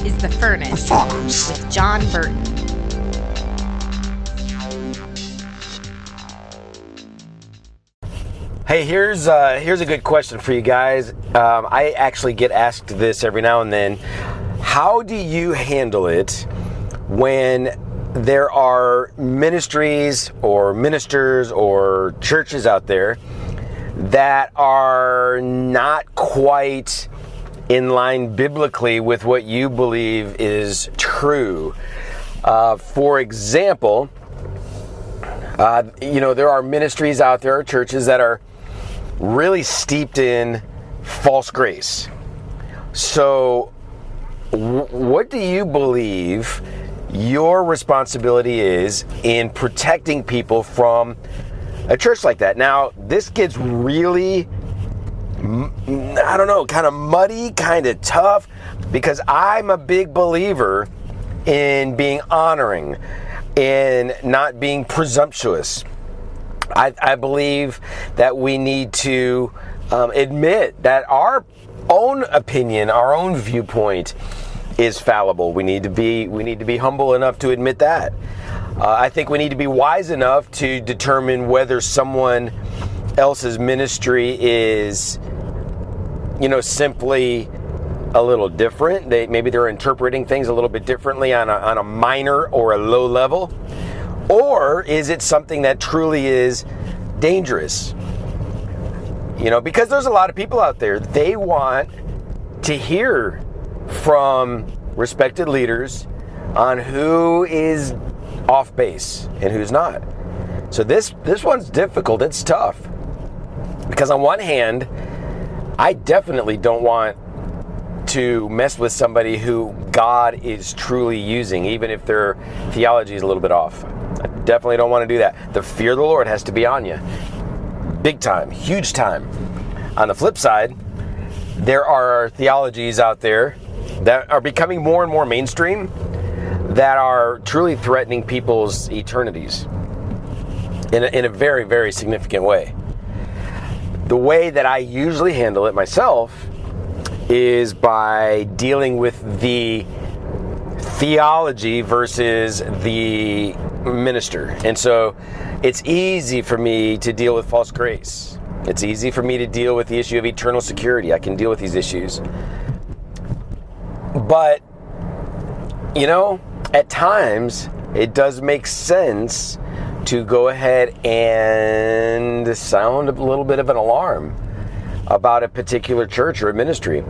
is The Furnace with John Burton. Hey, here's a good question for you guys. I actually get asked this every now and then. How do you handle it when there are ministries or ministers or churches out there that are not quite in line biblically with what you believe is true? For example, there are ministries out there, churches that are really steeped in false grace. So what do you believe your responsibility is in protecting people from a church like that? Now, this gets really, kind of muddy, kind of tough, because I'm a big believer in being honoring and not being presumptuous. I believe that we need to admit that our own opinion, our own viewpoint is fallible. We need to be humble enough to admit that. I think we need to be wise enough to determine whether someone else's ministry is, simply a little different. Maybe they're interpreting things a little bit differently on a minor or a low level. Or is it something that truly is dangerous? Because there's a lot of people out there, they want to hear from respected leaders on who is off base and who's not. So this one's difficult. It's tough. Because on one hand, I definitely don't want to mess with somebody who God is truly using, even if their theology is a little bit off. I definitely don't want to do that. The fear of the Lord has to be on you. Big time, huge time. On the flip side, there are theologies out there that are becoming more and more mainstream that are truly threatening people's eternities in a very, very significant way. The way that I usually handle it myself is by dealing with the theology versus the minister. And so it's easy for me to deal with false grace. It's easy for me to deal with the issue of eternal security. I can deal with these issues. But, at times it does make sense to go ahead and sound a little bit of an alarm about a particular church or a ministry,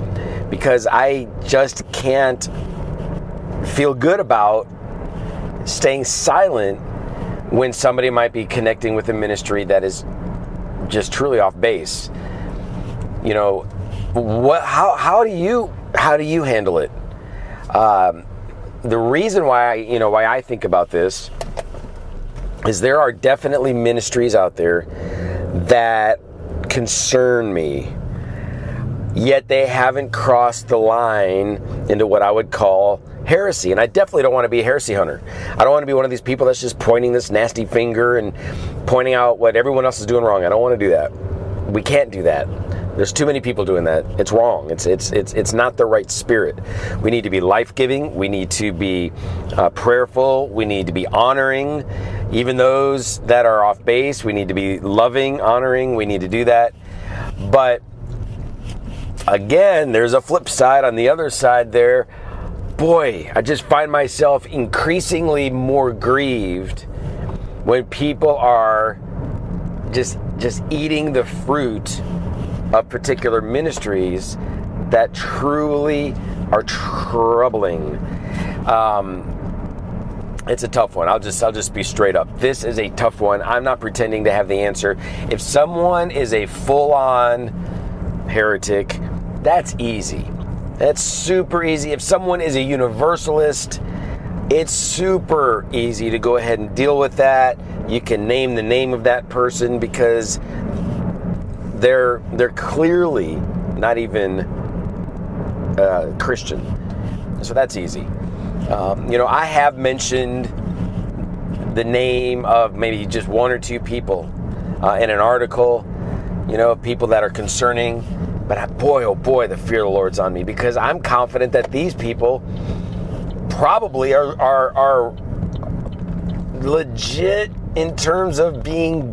because I just can't feel good about staying silent when somebody might be connecting with a ministry that is just truly off base. How do you handle it? The reason why I think about this is there are definitely ministries out there that concern me, yet they haven't crossed the line into what I would call heresy. And I definitely don't want to be a heresy hunter. I don't want to be one of these people that's just pointing this nasty finger and pointing out what everyone else is doing wrong. I don't want to do that. We can't do that. There's too many people doing that. It's wrong. It's not the right spirit. We need to be life-giving. We need to be prayerful. We need to be honoring even those that are off base. We need to be loving, honoring. We need to do that. But again, there's a flip side on the other side there. Boy, I just find myself increasingly more grieved when people are just eating the fruit of particular ministries that truly are troubling. It's a tough one. I'll just be straight up. This is a tough one. I'm not pretending to have the answer. If someone is a full-on heretic, that's easy. That's super easy. If someone is a universalist, it's super easy to go ahead and deal with that. You can name the name of that person because they're clearly not even Christian. So that's easy. I have mentioned the name of maybe just one or two people in an article, people that are concerning. But boy, oh boy, the fear of the Lord's on me, because I'm confident that these people probably are legit in terms of being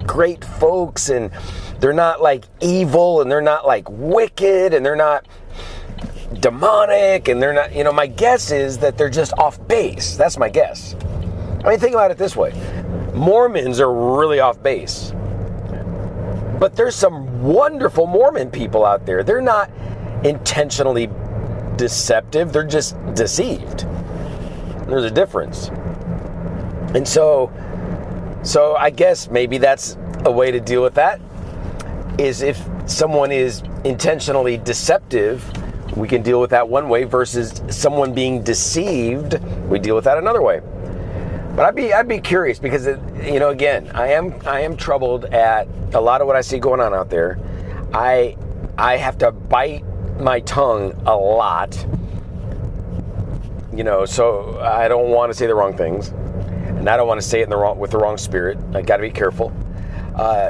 great folks, and they're not like evil, and they're not like wicked, and they're not demonic, and they're not, my guess is that they're just off base. That's my guess. I mean, think about it this way. Mormons are really off base. But there's some wonderful Mormon people out there. They're not intentionally deceptive. They're just deceived. There's a difference. And so I guess maybe that's a way to deal with that, is if someone is intentionally deceptive, we can deal with that one way, versus someone being deceived, we deal with that another way. But I'd be curious, because again, I am troubled at a lot of what I see going on out there. I have to bite my tongue a lot, so I don't want to say the wrong things, and I don't want to say it with the wrong spirit. I got to be careful.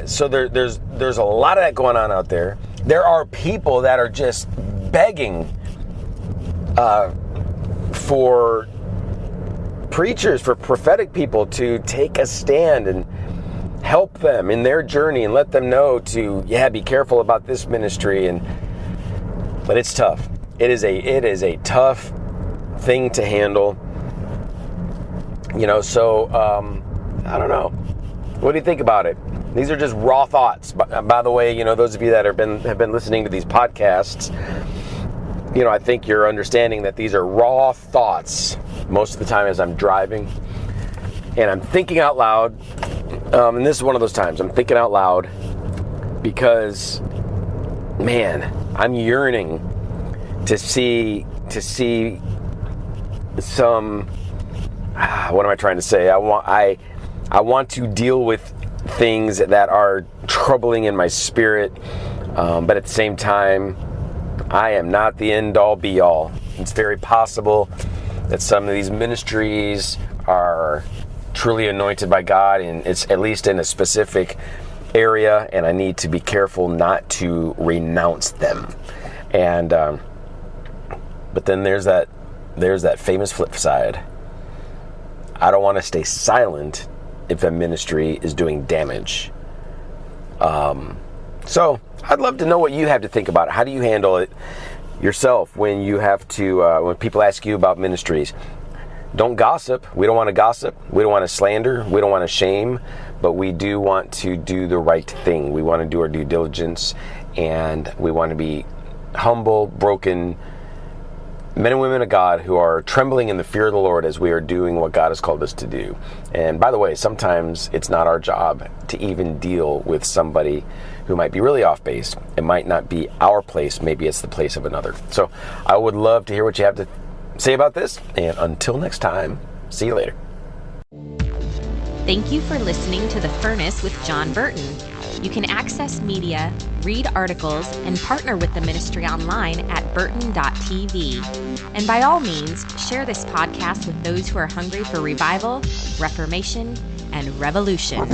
So there's a lot of that going on out there. There are people that are just begging for preachers, for prophetic people to take a stand and help them in their journey and let them know to, be careful about this ministry. But it's tough. It is a tough thing to handle. So I don't know. What do you think about it? These are just raw thoughts. By the way, those of you that have been listening to these podcasts, I think you're understanding that these are raw thoughts most of the time as I'm driving, and I'm thinking out loud. And this is one of those times I'm thinking out loud because, man, I'm yearning to see some. What am I trying to say? I want to deal with things that are troubling in my spirit, but at the same time, I am not the end-all be-all. It's very possible that some of these ministries are truly anointed by God, and it's at least in a specific area, and I need to be careful not to renounce them. And but then there's that famous flip side. I don't want to stay silent if a ministry is doing damage. So I'd love to know what you have to think about it. How do you handle it yourself when you have to, when people ask you about ministries? Don't gossip. We don't want to gossip. We don't want to slander. We don't want to shame. But we do want to do the right thing. We want to do our due diligence, and we want to be humble, broken men and women of God who are trembling in the fear of the Lord as we are doing what God has called us to do. And by the way, sometimes it's not our job to even deal with somebody who might be really off base. It might not be our place. Maybe it's the place of another. So I would love to hear what you have to say about this. And until next time, see you later. Thank you for listening to The Furnace with John Burton. You can access media, read articles, and partner with the ministry online at burton.tv. And by all means, share this podcast with those who are hungry for revival, reformation, and revolution.